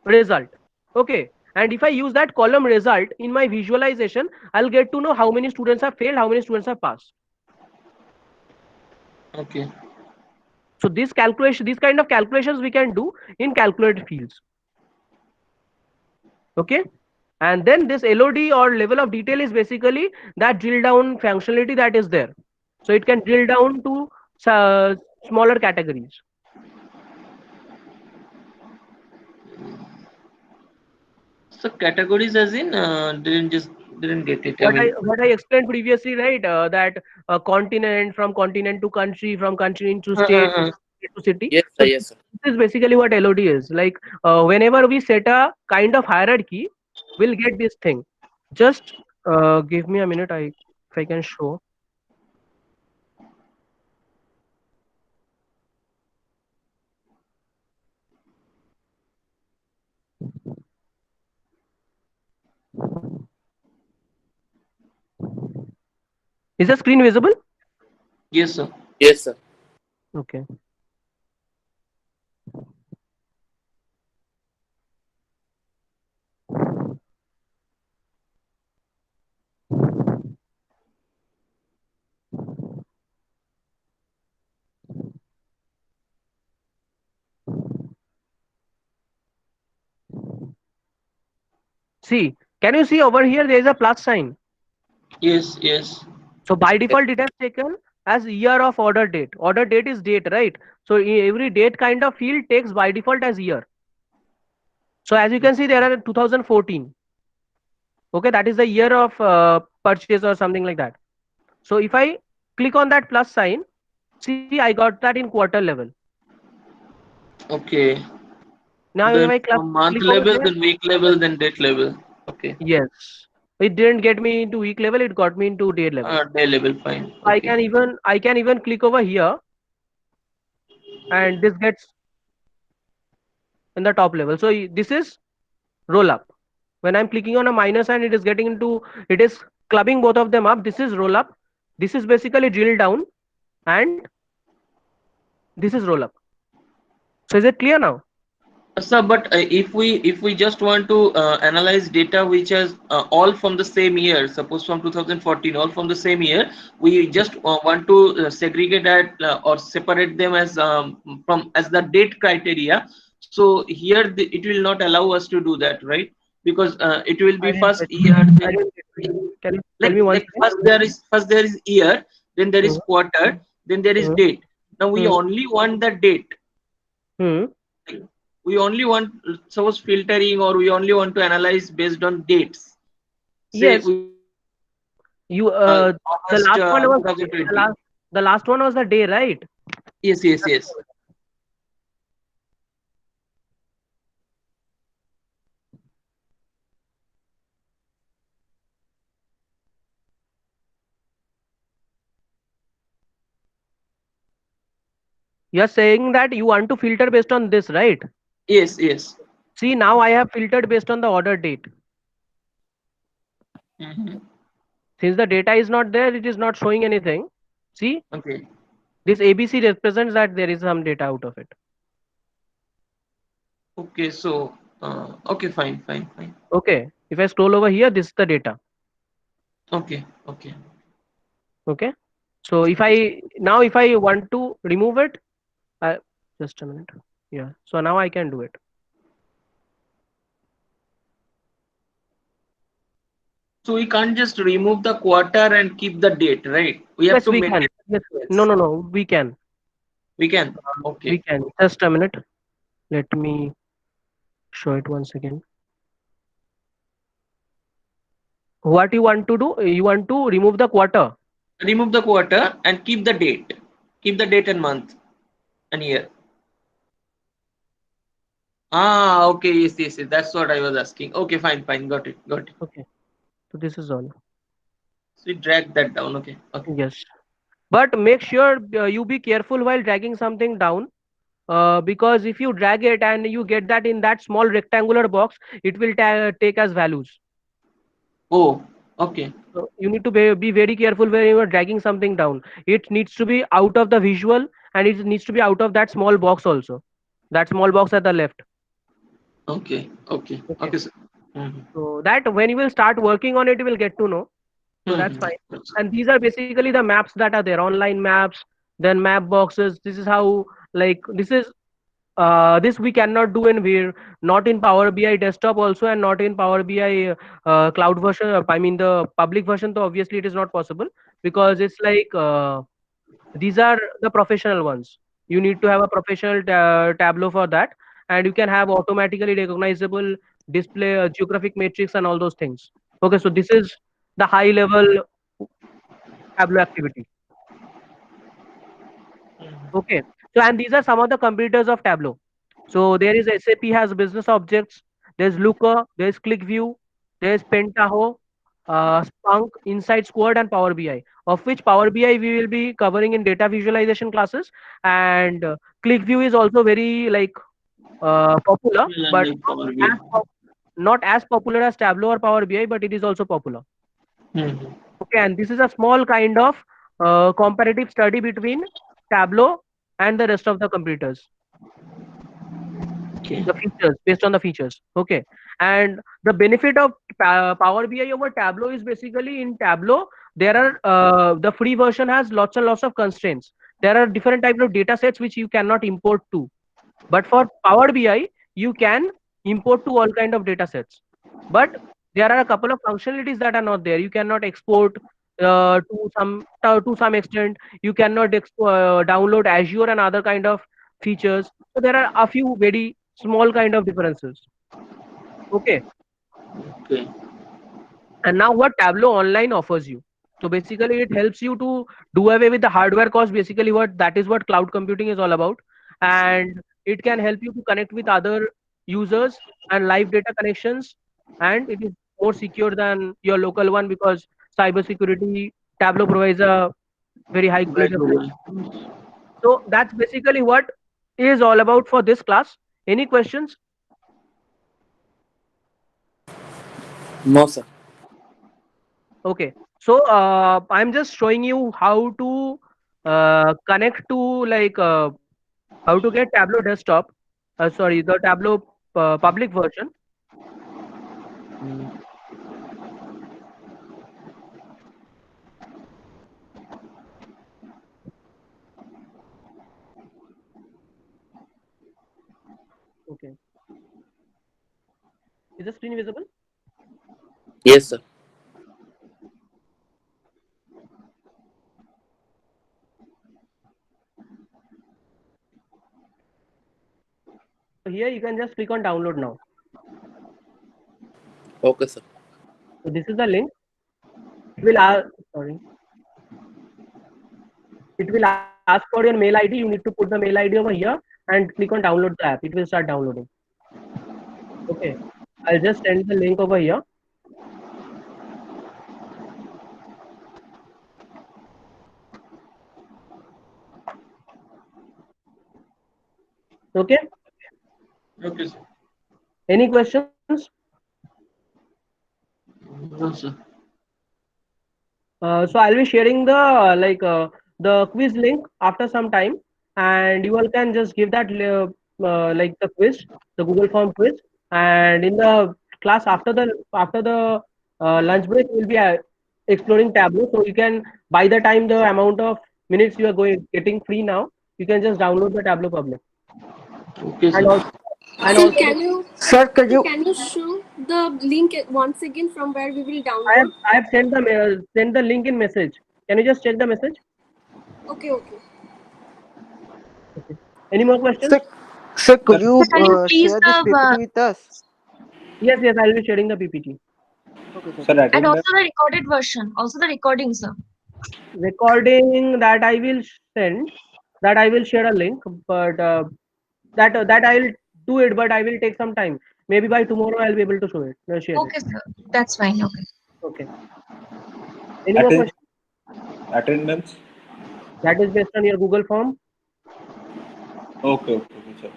result. Okay, and if I use that column result in my visualization, I'll get to know how many students have failed, how many students have passed. Okay. So these kind of calculations we can do in calculated fields. Okay, and then this LOD or level of detail is basically that drill down functionality that is there. So it can drill down to uh, smaller categories. So categories as in didn't get it. I mean, What I explained previously, right? That continent, from continent to country, from country into state, uh, state to city. Yes, sir. So Yes, sir. this is basically what LOD is. Like whenever we set a kind of hierarchy, we'll get this thing. Just give me a minute. If I can show. Is the screen visible? yes, sir. Yes, sir. Okay. See, can you see over here? There is a plus sign. Yes, yes. So by default, it has taken as year of order date. Order date is date, right? So every date kind of field takes by default as year. So as you can see, there are 2014. Okay, that is the year of purchase or something like that. So if I click on that plus sign, see, I got that in quarter level. Okay. Now if Then I from month click over level, there, then week level, then date level. Okay. yes, it didn't get me into week level. It got me into day level. Day level, fine. I Okay. can even click over here, and this gets in the top level. So this is roll up. When I'm clicking on a minus and it is clubbing both of them up. This is roll up. This is basically drill down, and this is roll up. So is it clear now? Sir, but if we just want to analyze data which is all from the same year, suppose from 2014, all from the same year, we just want to segregate that or separate them as from as the date criteria. So here it will not allow us to do that, right? Because it will I be didn't first get year, I then didn't get you. Can you tell me once like again? first there is year, then there is Hmm. quarter, then there is Hmm. date. Now we Hmm. only want the date. Hmm. We we only want suppose filtering, or we only want to analyze based on dates. Say Yes, we you the August last one was the 2020. last the last one was the day, right? Yes, yes, yes. You're saying that you want to filter based on this, right? Yes, yes. See, now I have filtered based on the order date. Hmm. Since the data is not there, it is not showing anything. See, Okay. this ABC represents that there is some data out of it. Okay. So, okay, fine, fine, fine. Okay. If I scroll over here, this is the data. Okay, okay. Okay. So if I want to remove it, just a minute. Yeah. So now I can do it. So we can't just remove the quarter and keep the date, right? We have Yes, to we can. maintain Yes. No, this. no, no. We can. We can. We Okay. can. Just a minute. Let me show it once again. What you want to do? You want to remove the quarter. Remove the quarter and keep the date. Keep the date and month and year. Ah, okay. Yes, yes, yes. That's what I was asking. Okay, fine, fine. Got it. Got it. Okay. So this is all. So we drag that down. Okay. Okay. Yes. But make sure you be careful while dragging something down. Because if you drag it and you get that in that small rectangular box, it will take as values. Oh, okay. So you need to be very careful when you are dragging something down. It needs to be out of the visual, and it needs to be out of that small box also. That small box at the left. Okay. Okay. Okay. Okay, sir. Mm-hmm. So that when you will start working on it, you will get to know. So that's Mm-hmm. fine. And these are basically the maps that are there, online maps, then map boxes. This is how, like, this we cannot do in we're not in Power BI desktop also, and not in Power BI cloud version. I mean the public version. So obviously it is not possible, because it's like these are the professional ones. You need to have a professional Tableau for that, and you can have automatically recognizable display, geographic matrix, and all those things. Okay, so this is the high level Tableau activity. Okay, so and these are some of the competitors of Tableau. So there is SAP has business objects. There's Looker. There's ClickView. There's Pentaho, Splunk, Insight Squad, and Power BI. Of which Power BI we will be covering in data visualization classes, and ClickView is also very like popular, Well, but like Power not BI. as not as popular as Tableau or Power BI, but it is also popular. Mm-hmm. Okay, and this is a small kind of comparative study between Tableau and the rest of the computers. Okay. The features, based on the features. Okay, and the benefit of Power BI over Tableau is basically in Tableau there are the free version has lots and lots of constraints. There are different types of data sets which you cannot import to, but for Power BI you can import to all kind of data sets. But there are a couple of functionalities that are not there. You cannot export to some extent. You cannot download Azure and other kind of features. So there are a few very small kind of differences. Okay, Okay. and now what Tableau Online offers you. So basically, it helps you to do away with the hardware cost. Basically, what that is what cloud computing is all about, and it can help you to connect with other users and live data connections, and it is more secure than your local one, because cybersecurity Tableau provides a very high Very quality of good. life. So that's basically what is all about for this class. Any questions? No, sir. Okay, so I'm just showing you how to connect to like how to get Tableau desktop. Sorry, the Tableau public version. Mm, okay, is the screen visible? Yes, sir. here you can just click on download now. Okay, sir. So this is the link. It will ask, sorry. It will ask for your mail ID. You need to put the mail ID over here and click on download the app. It will start downloading. Okay. I'll just send the link over here. Okay. Okay, sir. Any questions? No, sir. So I'll be sharing the quiz link after some time, and you all can just give that like the quiz, the Google Form quiz, and in the class after the lunch break, we'll be exploring Tableau. So you can, by the time the amount of minutes you are getting free now, you can just download the Tableau Public. Okay, And sir. also, and Sir, also can you show the link once again from where we will I download? have sent the link in message. Can you just check the message? Okay, okay. Okay. Any more questions? Sir, could you Can you please share this PPT with us? Yes, I'll be sharing the PPT. Okay, sir. Sir, and attendance. also the recorded version, also the recording, sir. Recording that I will send, that I will share a link, but that I'll do it, but I will take some time. Maybe by tomorrow I'll be able to show it, share it. Okay, sir. That's fine. Okay. Okay. Any more questions? Attendance. That is based on your Google form. Okay, sir.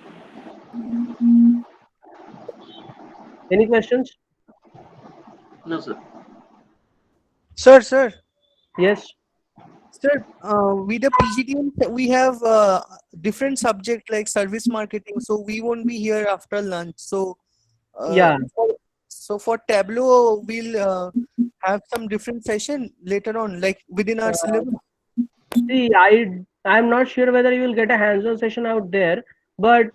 Any questions? No, sir. Sir, Yes. Sir, with the PGDM, we have different subject like service marketing, so we won't be here after lunch. So, Yeah. for Tableau, we'll have some different session later on, like within our syllabus. See, I'm not sure whether you will get a hands-on session out there, but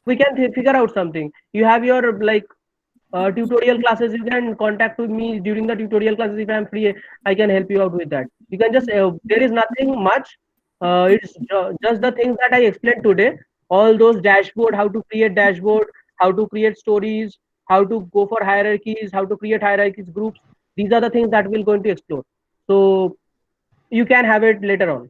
we can figure out something. You have your tutorial classes. You can contact with me during the tutorial classes. If I'm free, I can help you out with that. You can just there is nothing much. It's just the things that I explained today. All those dashboard, how to create dashboard, how to create stories, how to go for hierarchies, how to create hierarchies groups. These are the things that we're going to explore. So you can have it later on.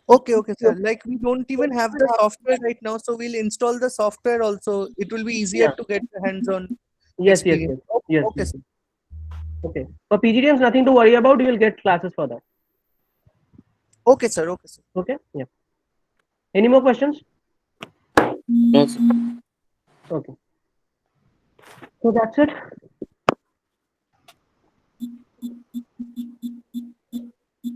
Okay, sir. Like we don't even have the software right now, so we'll install the software also. It will be easier Yeah. to get the hands-on Yes. experience. Yes. Okay, sir. Okay. For PGDMs, nothing to worry about. You will get classes for that. Okay, sir. Okay. Yeah. Any more questions? No, sir. Okay. So that's it.